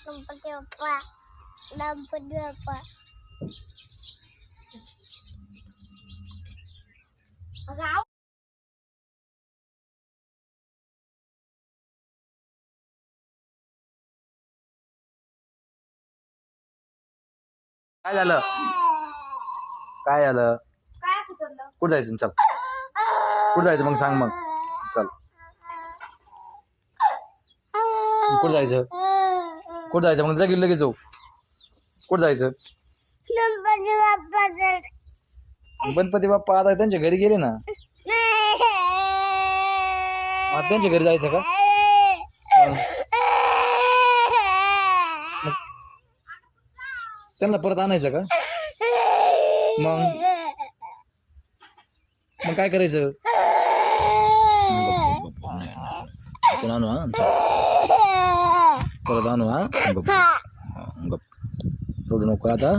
गणपती बाप्पा गणपती बाप्पा काय झालं काय झालं काय सुचलं कुठं जायचं चल कुठं जायचं मग सांग मग चल कुठं जायचं कुठं जायचं मग जगी लगेच जाऊ कुठं जायचं गणपती बाप्पा गणपती बाप्पा आता त्यांच्या घरी गेले ना आता त्यांच्या घरी जायचं का मग त्यांना परत आणायचं का मग काय करायचं आपण आणू हा परत आणू हा गप रडू नको आता